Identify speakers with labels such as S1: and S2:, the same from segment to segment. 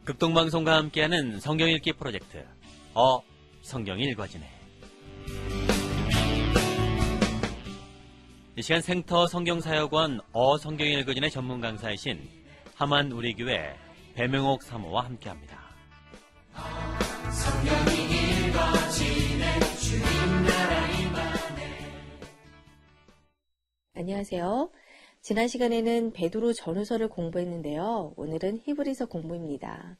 S1: 극동방송과 함께하는 성경 읽기 프로젝트 성경이 읽어지네. 이 시간 생터 성경사역원 성경이 읽어지네 전문 강사이신 함안 우리교회 배명옥 사모와 함께합니다. 성경이 읽어지네 주님 나라 임하네.
S2: 안녕하세요. 지난 시간에는 베드로 전후서를 공부했는데요. 오늘은 히브리서 공부입니다.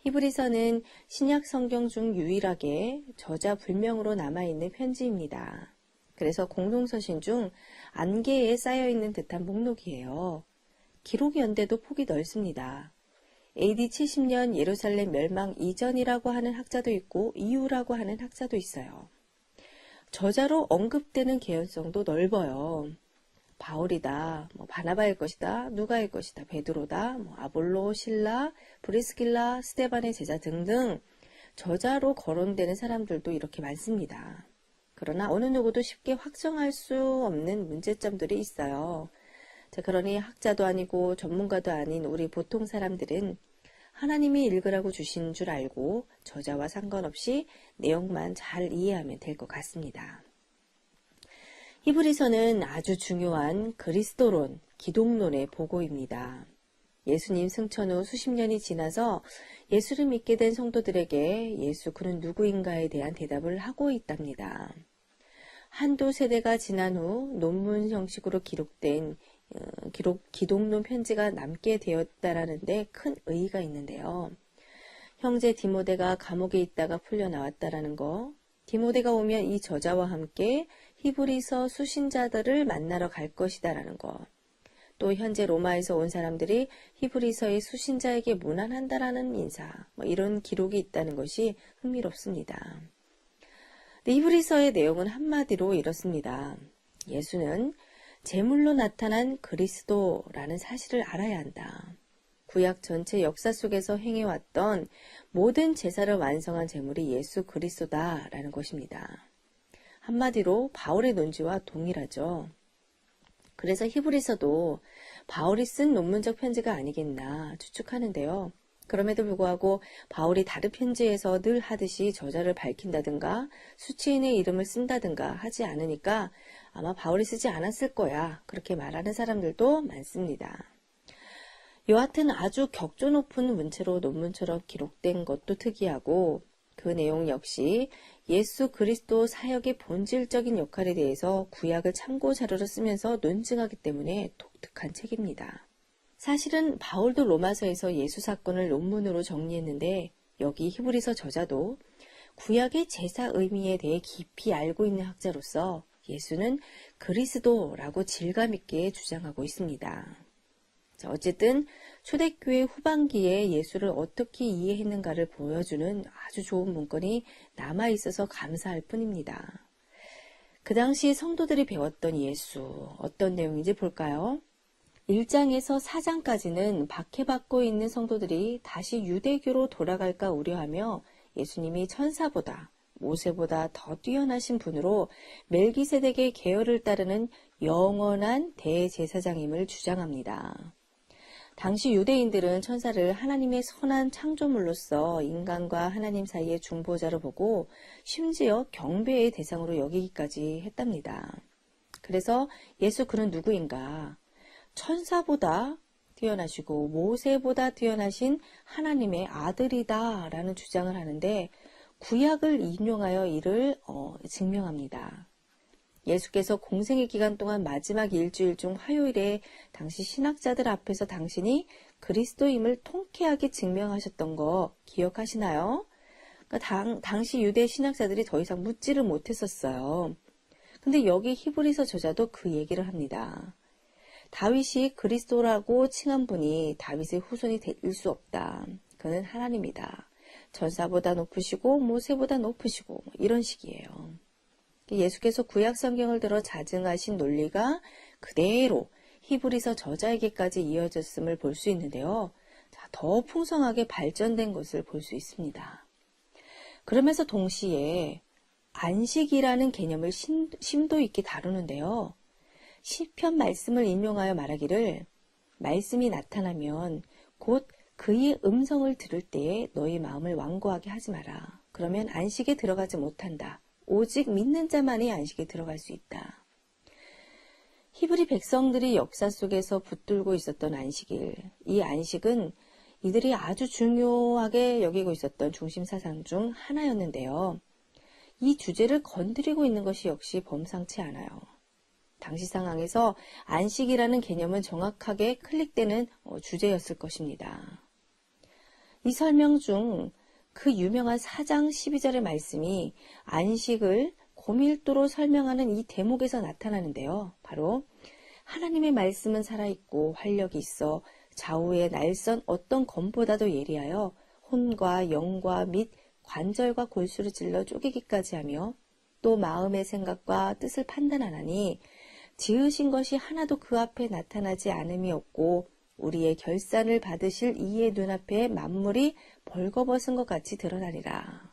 S2: 히브리서는 신약 성경 중 유일하게 저자 불명으로 남아있는 편지입니다. 그래서 공동서신 중 안개에 쌓여있는 듯한 목록이에요. 기록 연대도 폭이 넓습니다. AD 70년 예루살렘 멸망 이전이라고 하는 학자도 있고 이후라고 하는 학자도 있어요. 저자로 언급되는 개연성도 넓어요. 바울이다, 바나바일 것이다, 누가일 것이다, 베드로다, 아볼로, 실라, 브리스길라, 스데반의 제자 등등 저자로 거론되는 사람들도 이렇게 많습니다. 그러나 어느 누구도 쉽게 확정할 수 없는 문제점들이 있어요. 그러니 학자도 아니고 전문가도 아닌 우리 보통 사람들은 하나님이 읽으라고 주신 줄 알고 저자와 상관없이 내용만 잘 이해하면 될 것 같습니다. 히브리서는 아주 중요한 그리스도론, 기독론의 보고입니다. 예수님 승천 후 수십 년이 지나서 예수를 믿게 된 성도들에게 예수 그는 누구인가에 대한 대답을 하고 있답니다. 한두 세대가 지난 후 논문 형식으로 기록된 기독론 편지가 남게 되었다라는 데 큰 의의가 있는데요. 형제 디모데가 감옥에 있다가 풀려나왔다라는 거, 디모데가 오면 이 저자와 함께 히브리서 수신자들을 만나러 갈 것이다라는 것, 또 현재 로마에서 온 사람들이 히브리서의 수신자에게 문안한다라는 인사, 이런 기록이 있다는 것이 흥미롭습니다. 히브리서의 내용은 한마디로 이렇습니다. 예수는 제물로 나타난 그리스도라는 사실을 알아야 한다. 구약 전체 역사 속에서 행해왔던 모든 제사를 완성한 제물이 예수 그리스도다라는 것입니다. 한마디로 바울의 논지와 동일하죠. 그래서 히브리서도 바울이 쓴 논문적 편지가 아니겠나 추측하는데요. 그럼에도 불구하고 바울이 다른 편지에서 늘 하듯이 저자를 밝힌다든가 수치인의 이름을 쓴다든가 하지 않으니까 아마 바울이 쓰지 않았을 거야, 그렇게 말하는 사람들도 많습니다. 여하튼 아주 격조 높은 문체로 논문처럼 기록된 것도 특이하고 그 내용 역시 예수 그리스도 사역의 본질적인 역할에 대해서 구약을 참고 자료로 쓰면서 논증하기 때문에 독특한 책입니다. 사실은 바울도 로마서에서 예수 사건을 논문으로 정리했는데 여기 히브리서 저자도 구약의 제사 의미에 대해 깊이 알고 있는 학자로서 예수는 그리스도라고 질감 있게 주장하고 있습니다. 어쨌든 초대교회 후반기에 예수를 어떻게 이해했는가를 보여주는 아주 좋은 문건이 남아있어서 감사할 뿐입니다. 그 당시 성도들이 배웠던 예수, 어떤 내용인지 볼까요? 1장에서 4장까지는 박해받고 있는 성도들이 다시 유대교로 돌아갈까 우려하며 예수님이 천사보다, 모세보다 더 뛰어나신 분으로 멜기세덱의 계열을 따르는 영원한 대제사장임을 주장합니다. 당시 유대인들은 천사를 하나님의 선한 창조물로서 인간과 하나님 사이의 중보자로 보고 심지어 경배의 대상으로 여기기까지 했답니다. 그래서 예수 그는 누구인가? 천사보다 뛰어나시고 모세보다 뛰어나신 하나님의 아들이다 라는 주장을 하는데 구약을 인용하여 이를 증명합니다. 예수께서 공생의 기간 동안 마지막 일주일 중 화요일에 당시 신학자들 앞에서 당신이 그리스도임을 통쾌하게 증명하셨던 거 기억하시나요? 그러니까 당시 유대 신학자들이 더 이상 묻지를 못했었어요. 근데 여기 히브리서 저자도 그 얘기를 합니다. 다윗이 그리스도라고 칭한 분이 다윗의 후손이 될 수 없다. 그는 하나님이다. 전사보다 높으시고 모세보다 높으시고 이런 식이에요. 예수께서 구약 성경을 들어 자증하신 논리가 그대로 히브리서 저자에게까지 이어졌음을 볼 수 있는데요. 더 풍성하게 발전된 것을 볼 수 있습니다. 그러면서 동시에 안식이라는 개념을 심도 있게 다루는데요. 시편 말씀을 인용하여 말하기를 말씀이 나타나면 곧 그의 음성을 들을 때에 너희 마음을 완고하게 하지 마라. 그러면 안식에 들어가지 못한다. 오직 믿는 자만이 안식에 들어갈 수 있다. 히브리 백성들이 역사 속에서 붙들고 있었던 안식일, 이 안식은 이들이 아주 중요하게 여기고 있었던 중심 사상 중 하나였는데요. 이 주제를 건드리고 있는 것이 역시 범상치 않아요. 당시 상황에서 안식이라는 개념은 정확하게 클릭되는 주제였을 것입니다. 이 설명 중 그 유명한 4장 12절의 말씀이 안식을 고밀도로 설명하는 이 대목에서 나타나는데요. 바로 하나님의 말씀은 살아있고 활력이 있어 좌우의 날선 어떤 검보다도 예리하여 혼과 영과 및 관절과 골수를 찔러 쪼개기까지 하며 또 마음의 생각과 뜻을 판단하나니 지으신 것이 하나도 그 앞에 나타나지 않음이 없고 우리의 결산을 받으실 이의 눈앞에 만물이 벌거벗은 것 같이 드러나리라.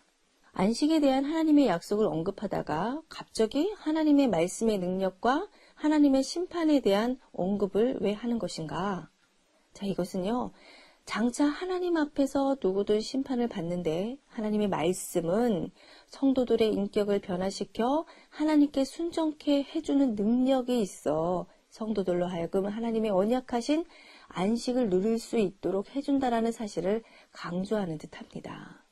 S2: 안식에 대한 하나님의 약속을 언급하다가 갑자기 하나님의 말씀의 능력과 하나님의 심판에 대한 언급을 왜 하는 것인가? 자, 이것은요. 장차 하나님 앞에서 누구든 심판을 받는데 하나님의 말씀은 성도들의 인격을 변화시켜 하나님께 순종케 해주는 능력이 있어 성도들로 하여금 하나님의 언약하신 안식을 누릴 수 있도록 해준다라는 사실을 강조하는 듯합니다.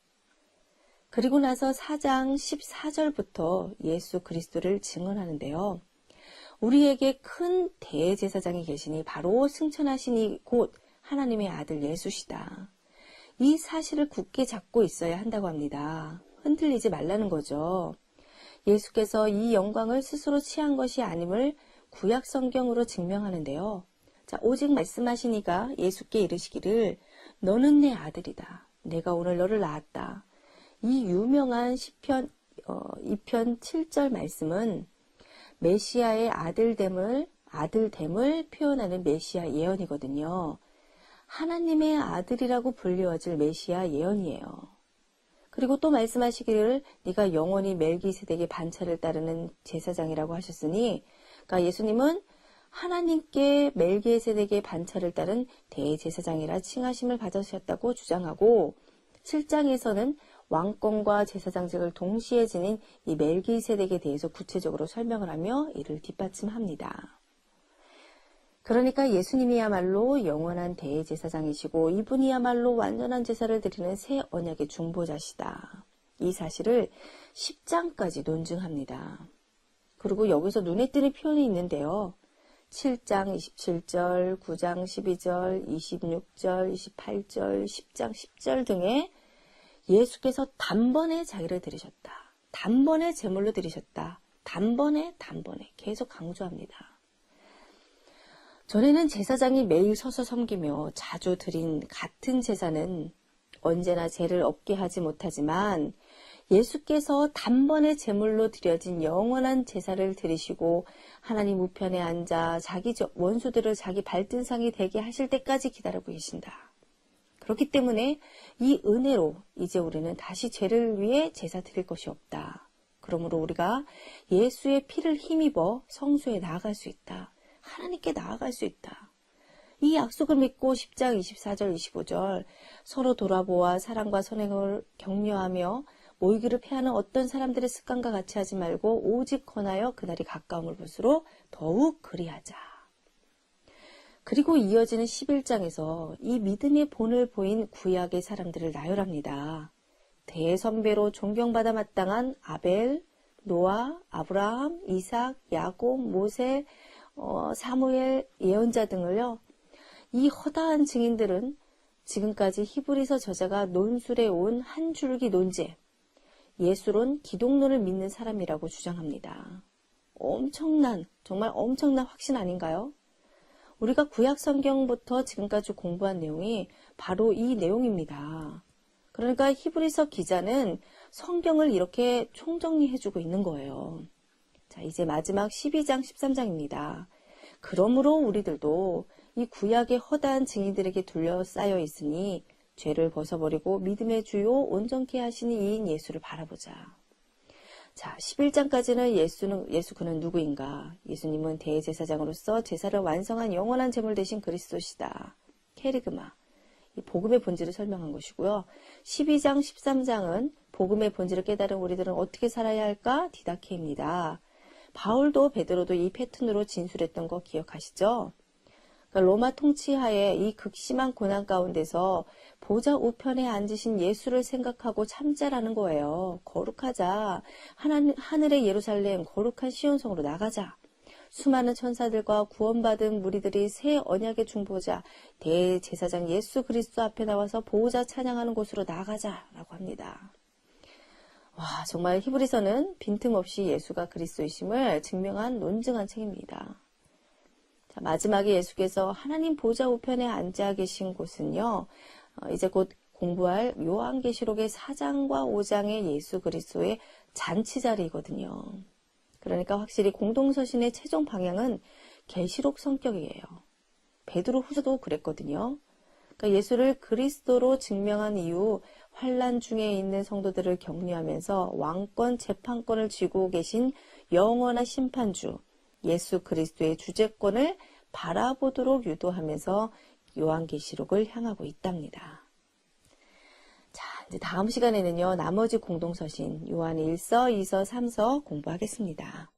S2: 그리고 나서 4장 14절부터 예수 그리스도를 증언하는데요. 우리에게 큰 대제사장이 계시니 바로 승천하신 이곧 하나님의 아들 예수시다. 이 사실을 굳게 잡고 있어야 한다고 합니다. 흔들리지 말라는 거죠. 예수께서 이 영광을 스스로 취한 것이 아님을 구약 성경으로 증명하는데요. 자, 오직 말씀하시니가 예수께 이르시기를 너는 내 아들이다. 내가 오늘 너를 낳았다. 이 유명한 시편 2편 7절 말씀은 메시아의 아들됨을 표현하는 메시아 예언이거든요. 하나님의 아들이라고 불리워질 메시아 예언이에요. 그리고 또 말씀하시기를 네가 영원히 멜기세덱의 반차를 따르는 제사장이라고 하셨으니 그러니까 예수님은 하나님께 멜기세덱의 반차를 따른 대제사장이라 칭하심을 받으셨다고 주장하고 7장에서는 왕권과 제사장직을 동시에 지닌 이 멜기세덱에 대해서 구체적으로 설명을 하며 이를 뒷받침합니다. 그러니까 예수님이야말로 영원한 대제사장이시고 이분이야말로 완전한 제사를 드리는 새 언약의 중보자시다. 이 사실을 10장까지 논증합니다. 그리고 여기서 눈에 띄는 표현이 있는데요. 7장 27절, 9장 12절, 26절, 28절, 10장 10절 등의 예수께서 단번에 자기를 드리셨다. 단번에 제물로 드리셨다. 단번에 계속 강조합니다. 전에는 제사장이 매일 서서 섬기며 자주 드린 같은 제사는 언제나 죄를 없게 하지 못하지만 예수께서 단번에 제물로 드려진 영원한 제사를 드리시고 하나님 우편에 앉아 자기 원수들을 자기 발등상이 되게 하실 때까지 기다리고 계신다. 그렇기 때문에 이 은혜로 이제 우리는 다시 죄를 위해 제사 드릴 것이 없다. 그러므로 우리가 예수의 피를 힘입어 성소에 나아갈 수 있다. 하나님께 나아갈 수 있다. 이 약속을 믿고 10장 24절 25절 서로 돌아보아 사랑과 선행을 격려하며 모이기를 패하는 어떤 사람들의 습관과 같이 하지 말고 오직 권하여 그날이 가까움을 볼수록 더욱 그리하자. 그리고 이어지는 11장에서 이 믿음의 본을 보인 구약의 사람들을 나열합니다. 대선배로 존경받아 마땅한 아벨, 노아, 아브라함, 이삭, 야곱, 모세, 사무엘, 예언자 등을요. 이 허다한 증인들은 지금까지 히브리서 저자가 논술해 온 한 줄기 논제, 예수론, 기독론을 믿는 사람이라고 주장합니다. 정말 엄청난 확신 아닌가요? 우리가 구약 성경부터 지금까지 공부한 내용이 바로 이 내용입니다. 그러니까 히브리서 기자는 성경을 이렇게 총정리해주고 있는 거예요. 자, 이제 마지막 12장, 13장입니다. 그러므로 우리들도 이 구약의 허다한 증인들에게 둘러싸여 있으니 죄를 벗어버리고 믿음의 주요 온전케 하시는 이인 예수를 바라보자. 자, 11장까지는 예수 그는 누구인가? 예수님은 대제사장으로서 제사를 완성한 영원한 제물 대신 그리스도시다. 케리그마. 이 복음의 본질을 설명한 것이고요. 12장, 13장은 복음의 본질을 깨달은 우리들은 어떻게 살아야 할까? 디다케입니다. 바울도 베드로도 이 패턴으로 진술했던 거 기억하시죠? 그러니까 로마 통치하에 이 극심한 고난 가운데서 보좌 우편에 앉으신 예수를 생각하고 참자라는 거예요. 거룩하자. 하늘의 예루살렘 거룩한 시온성으로 나가자. 수많은 천사들과 구원받은 무리들이 새 언약의 중보자 대제사장 예수 그리스도 앞에 나와서 보호자 찬양하는 곳으로 나가자라고 합니다. 와, 정말 히브리서는 빈틈없이 예수가 그리스도이심을 증명한 논증한 책입니다. 자, 마지막에 예수께서 하나님 보좌 우편에 앉아 계신 곳은요, 이제 곧 공부할 요한계시록의 4장과 5장의 예수 그리스도의 잔치 자리이거든요. 그러니까 확실히 공동서신의 최종 방향은 계시록 성격이에요. 베드로 후서도 그랬거든요. 그러니까 예수를 그리스도로 증명한 이후 환난 중에 있는 성도들을 격려하면서 왕권 재판권을 쥐고 계신 영원한 심판주 예수 그리스도의 주재권을 바라보도록 유도하면서 요한계시록을 향하고 있답니다. 자, 이제 다음 시간에는요, 나머지 공동서신 요한 1서, 2서, 3서 공부하겠습니다.